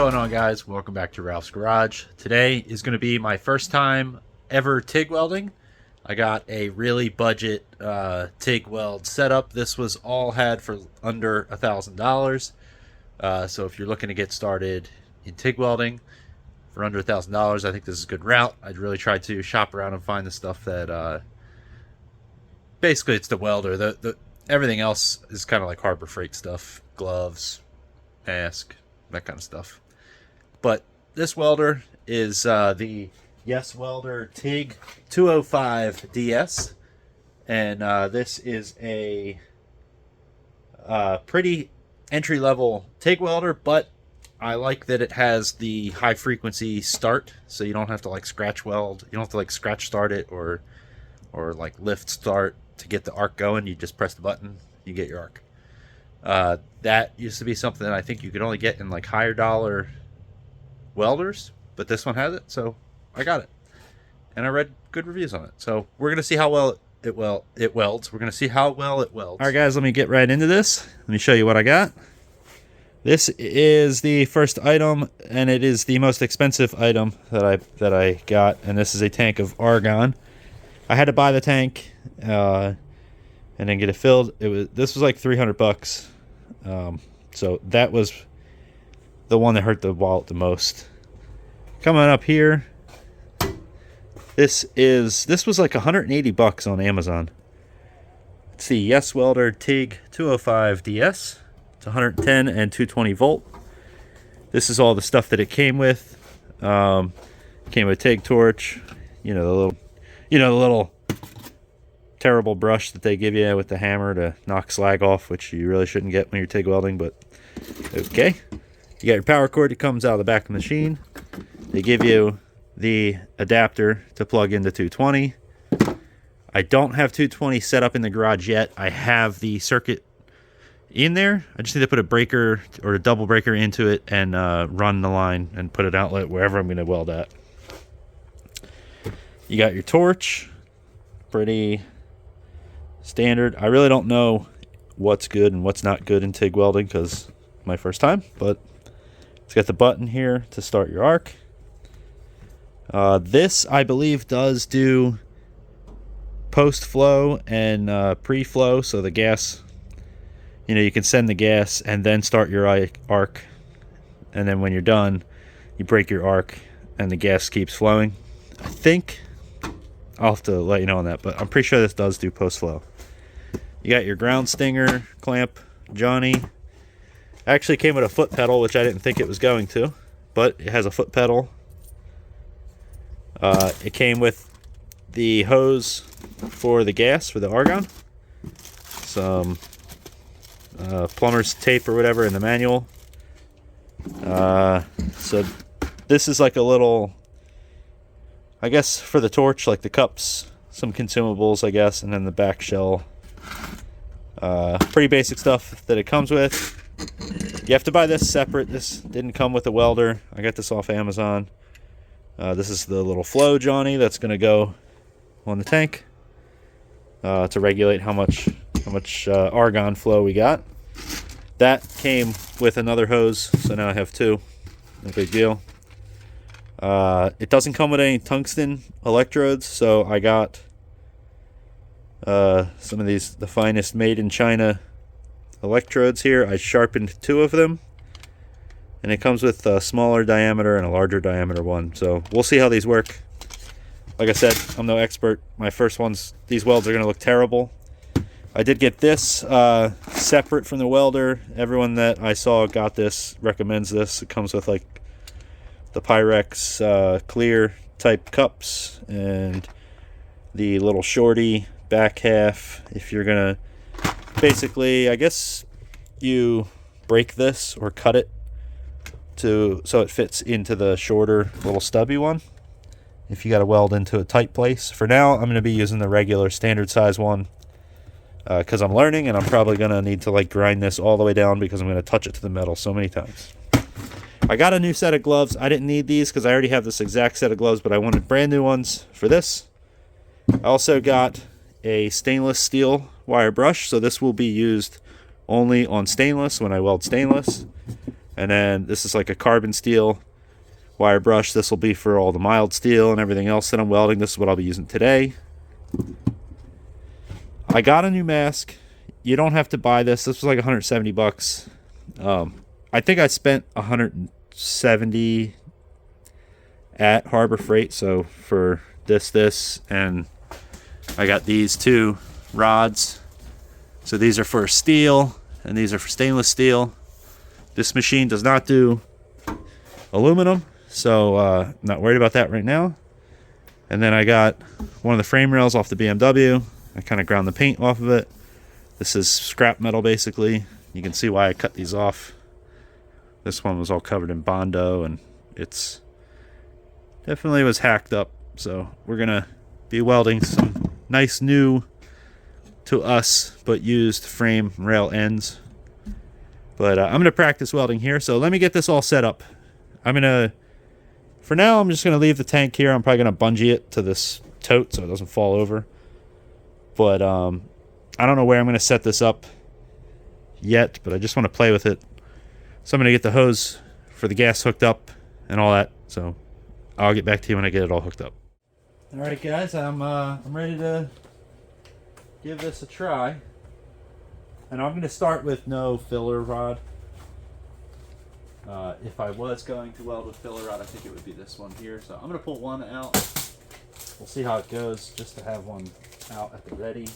going on, guys? Welcome back to Ralph's Garage. Today is going to be my first time ever TIG welding. I got a really budget TIG weld setup. This was all had for under $1,000. So if you're looking to get started in TIG welding for under $1,000, I think this is a good route. I'd really try to shop around and find the stuff that basically it's the welder. The everything else is kind of like Harbor Freight stuff, gloves, mask, that kind of stuff. But this welder is the Yes Welder TIG 205 DS, and this is a pretty entry-level TIG welder, but I like that it has the high frequency start, so you don't have to like scratch weld. You don't have to like scratch start it or like lift start to get the arc going. You just press the button, you get your arc. That used to be something that I think you could only get in like higher dollar welders, but this one has it, so I got it. And I read good reviews on it. So we're going to see how well it welds. We're going to see how well it welds. All right, guys, let me get right into this. Let me show you what I got. This is the first item, and it is the most expensive item that I got, and this is a tank of argon. I had to buy the tank and then get it filled. This was like $300. So that was the one that hurt the wallet the most. Coming up here, this was like $180 on Amazon. It's the Yes Welder TIG 205 DS. It's 110 and 220 volt. This is all the stuff that it came with. Came with TIG torch, the little terrible brush that they give you with the hammer to knock slag off, which you really shouldn't get when you're TIG welding, but okay. You got your power cord that comes out of the back of the machine. They give you the adapter to plug into 220. I don't have 220 set up in the garage yet. I have the circuit in there. I just need to put a breaker or a double breaker into it and run the line and put an outlet wherever I'm going to weld at. You got your torch. Pretty standard. I really don't know what's good and what's not good in TIG welding because my first time, but it's got the button here to start your arc. This, I believe, does do post-flow and pre-flow, so the gas, you can send the gas and then start your arc, and then when you're done, you break your arc and the gas keeps flowing. I think I'll have to let you know on that, but I'm pretty sure this does do post-flow. You got your ground stinger clamp, Johnny. Actually came with a foot pedal, which I didn't think it was going to, but it has a foot pedal. It came with the hose for the gas, for the argon. Some plumber's tape or whatever in the manual. So this is like a little, I guess, for the torch, like the cups, some consumables, I guess, and then the back shell. Pretty basic stuff that it comes with. You have to buy this separate. This didn't come with a welder. I got this off Amazon. This is the little flow Johnny that's going to go on the tank to regulate how much argon flow we got. That came with another hose, so now I have two. No big deal. It doesn't come with any tungsten electrodes, so I got some of these, the finest made in China electrodes here. I sharpened two of them, and it comes with a smaller diameter and a larger diameter one, so we'll see how these work. Like I said, I'm no expert. My first ones, these welds are going to look terrible. I did get this separate from the welder. Everyone that I saw got this, recommends this. It comes with like the Pyrex clear type cups and the little shorty back half. If you're gonna, basically, I guess you break this or cut it so it fits into the shorter little stubby one if you got to weld into a tight place. For now, I'm going to be using the regular standard size one because I'm learning, and I'm probably going to need to like grind this all the way down because I'm going to touch it to the metal so many times. I got a new set of gloves. I didn't need these because I already have this exact set of gloves, but I wanted brand new ones for this. I also got a stainless steel wire brush, so this will be used only on stainless when I weld stainless. And then this is like a carbon steel wire brush. This will be for all the mild steel and everything else that I'm welding. This is what I'll be using today. I got a new mask. You don't have to buy this. This was like 170 bucks. I think I spent 170 at Harbor Freight. So for this, and I got these two rods. So these are for steel and these are for stainless steel. This machine does not do aluminum, so not worried about that right now. And then I got one of the frame rails off the BMW. I kind of ground the paint off of it. This is scrap metal basically. You can see why I cut these off. This one was all covered in Bondo and it's definitely was hacked up. So we're gonna be welding some nice new to us but used frame rail ends. But I'm gonna practice welding here. So let me get this all set up. For now I'm just gonna leave the tank here. I'm probably gonna bungee it to this tote so it doesn't fall over. But I don't know where I'm gonna set this up yet, but I just want to play with it. So I'm gonna get the hose for the gas hooked up and all that. So I'll get back to you when I get it all hooked up. All right, guys, I'm ready to give this a try, and I'm gonna start with no filler rod. If I was going to weld with filler rod, I think it would be this one here. So I'm gonna pull one out. We'll see how it goes, just to have one out at the ready.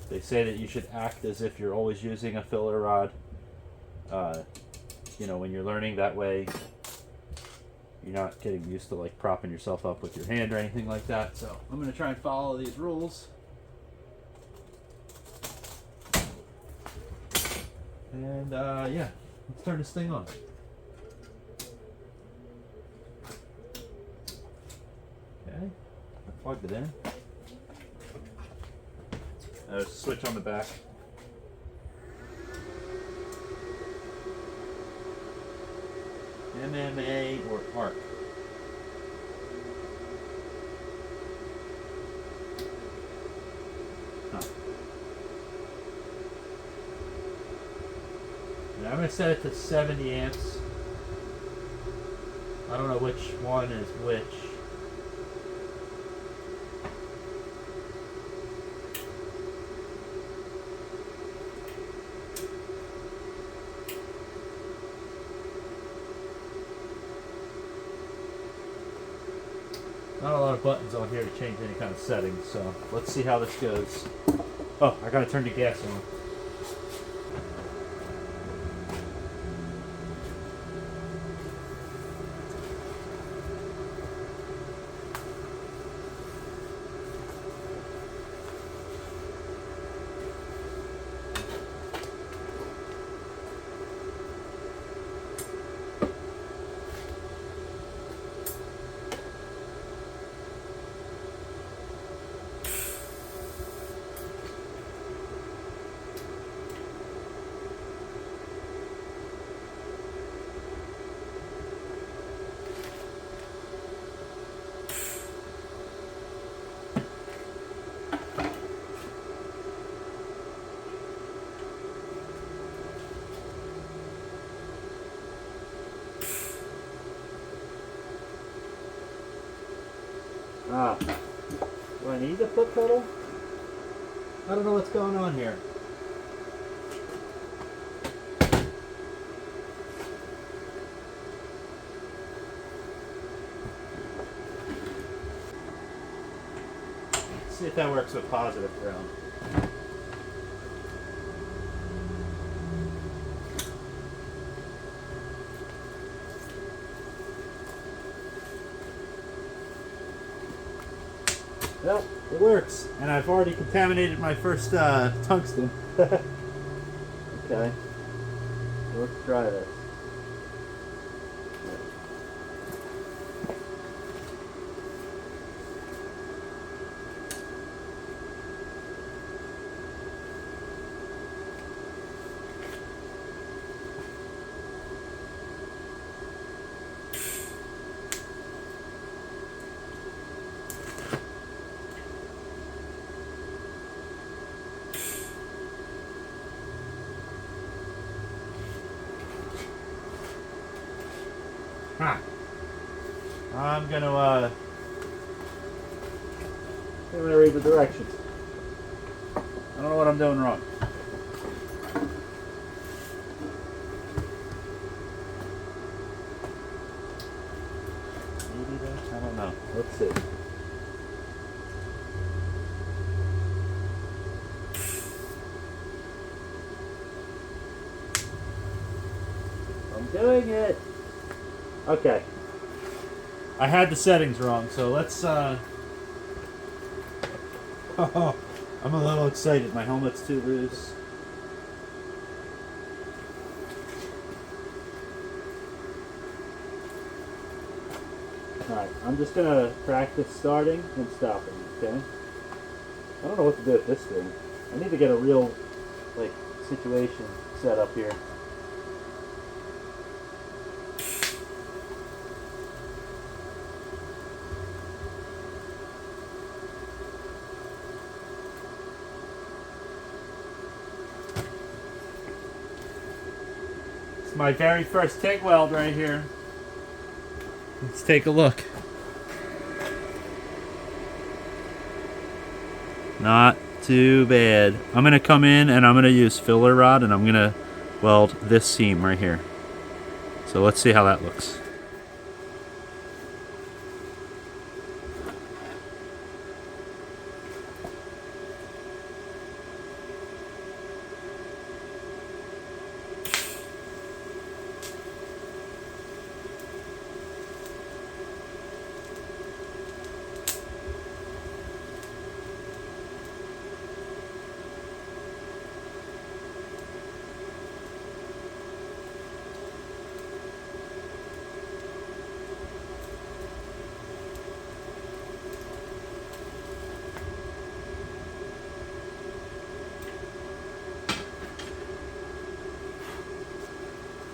They say that you should act as if you're always using a filler rod. You know, when you're learning, that way you're not getting used to like propping yourself up with your hand or anything like that. So I'm going to try and follow these rules. And yeah, let's turn this thing on. Okay, I plugged it in. There's a switch on the back. MMA or arc. Huh. Now I'm going to set it to 70 amps. I don't know which one is which. Not a lot of buttons on here to change any kind of settings, so let's see how this goes. Oh, I gotta turn the gas on. Do I need the foot pedal? I don't know what's going on here. Let's see if that works with positive ground. Well, it works, and I've already contaminated my first tungsten. Okay, so let's try this. I'm gonna read the directions. I don't know what I'm doing wrong. Maybe that? I don't know. Let's see. I'm doing it. Okay. I had the settings wrong, so let's Oh, I'm a little excited. My helmet's too loose. Alright, I'm just gonna practice starting and stopping, okay? I don't know what to do with this thing. I need to get a real, like, situation set up here. It's my very first TIG weld right here. Let's take a look. Not too bad. I'm gonna come in and I'm gonna use filler rod and I'm gonna weld this seam right here. So let's see how that looks.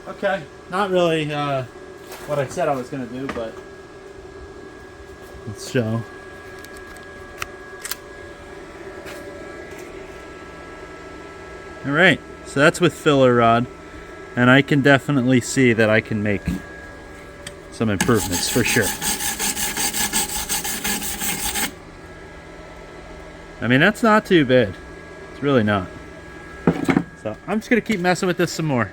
Okay, not really what I said I was going to do, but let's show. Alright, so that's with filler rod, and I can definitely see that I can make some improvements for sure. I mean, that's not too bad. It's really not. So I'm just going to keep messing with this some more.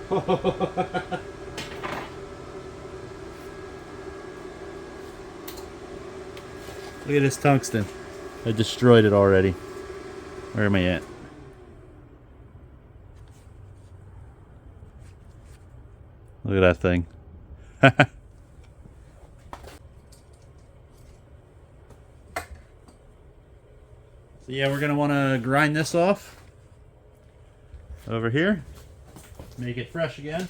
Look at this tungsten. I destroyed it already. Where am I at? Look at that thing. So yeah, we're going to want to grind this off over here. Make it fresh again.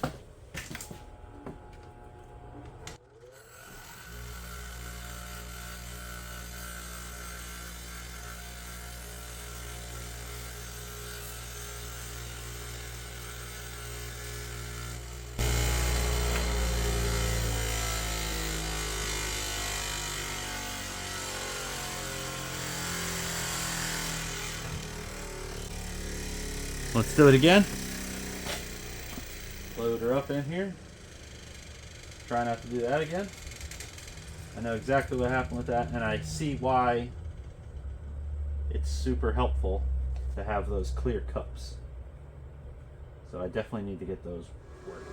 Let's do it again. Load her up in here. Try not to do that again. I know exactly what happened with that, and I see why it's super helpful to have those clear cups. So I definitely need to get those working.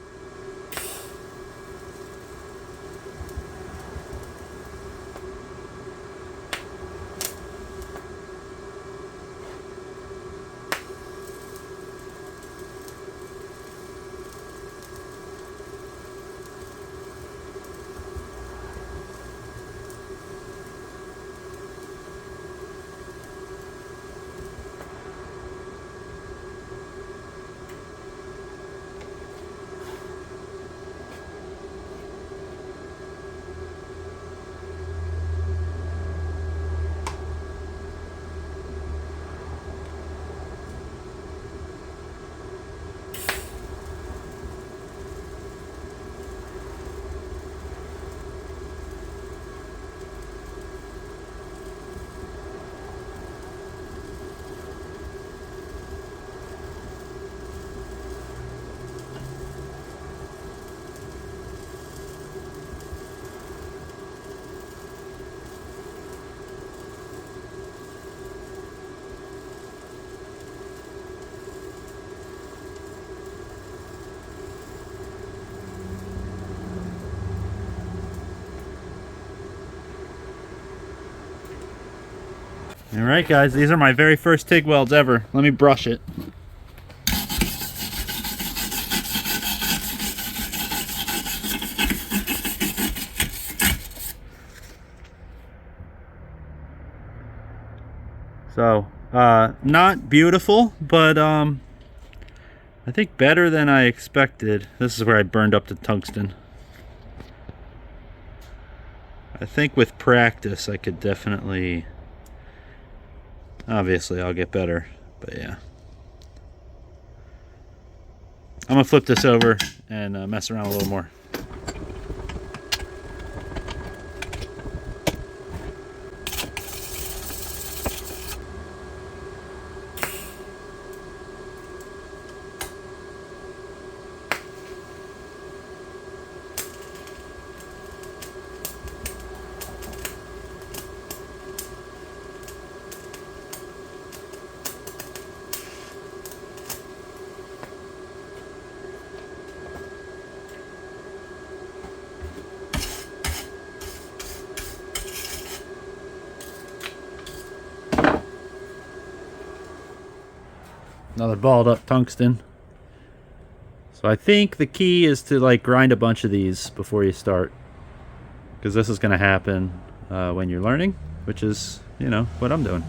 All right, guys, these are my very first TIG welds ever. Let me brush it. So, not beautiful, but I think better than I expected. This is where I burned up the tungsten. I think with practice I could definitely, obviously I'll get better, but yeah. I'm gonna flip this over and mess around a little more. Another balled up tungsten. So I think the key is to like grind a bunch of these before you start, because this is going to happen when you're learning, which is, you know, what I'm doing.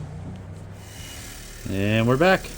And we're back.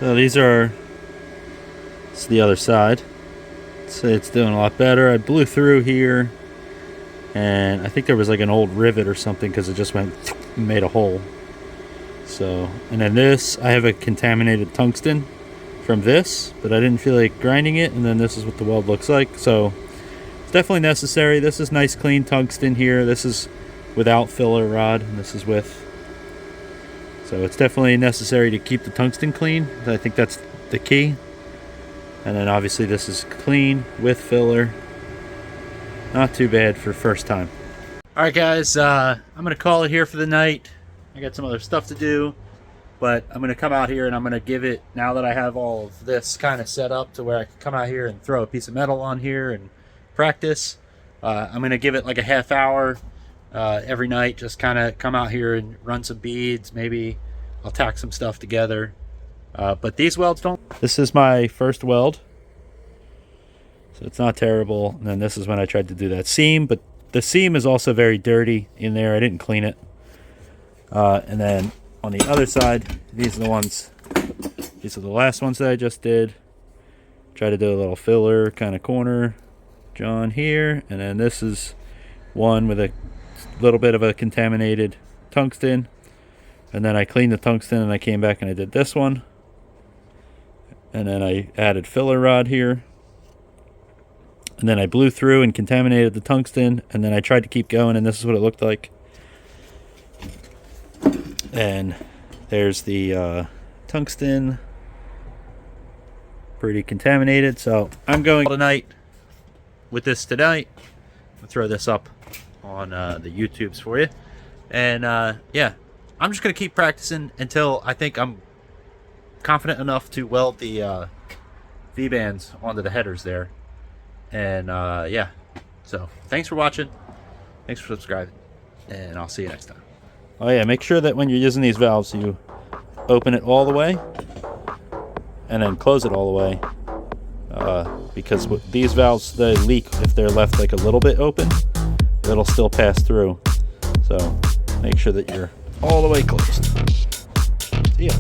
So these are, it's the other side. So it's doing a lot better. I blew through here, and I think there was like an old rivet or something because it just went and made a hole. So, and then this, I have a contaminated tungsten from this, but I didn't feel like grinding it, and then this is what the weld looks like. So it's definitely necessary. This is nice clean tungsten here. This is without filler rod, and this is with. So it's definitely necessary to keep the tungsten clean. I think that's the key. And then obviously this is clean with filler. Not too bad for first time. All right, guys, I'm gonna call it here for the night. I got some other stuff to do, but I'm gonna come out here and I'm gonna give it, now that I have all of this kind of set up to where I can come out here and throw a piece of metal on here and practice. I'm gonna give it like a half hour every night, just kind of come out here and run some beads. Maybe I'll tack some stuff together, but these welds don't. This is my first weld, so it's not terrible. And then this is when I tried to do that seam, but the seam is also very dirty in there. I didn't clean it. And then on the other side, these are the ones, these are the last ones that I just did. Try to do a little filler kind of corner John here, and then this is one with a little bit of a contaminated tungsten, and then I cleaned the tungsten and I came back and I did this one, and then I added filler rod here, And then I blew through and contaminated the tungsten, and then I tried to keep going, and this is what it looked like. And there's the tungsten, pretty contaminated. So I'm going tonight with this tonight. I'll throw this up on the YouTubes for you. And yeah, I'm just gonna keep practicing until I think I'm confident enough to weld the V-bands onto the headers there. And yeah, so thanks for watching, thanks for subscribing, and I'll see you next time. Oh yeah, make sure that when you're using these valves, you open it all the way and then close it all the way, because with these valves, they leak if they're left like a little bit open. It'll still pass through, so make sure that you're all the way closed. See ya.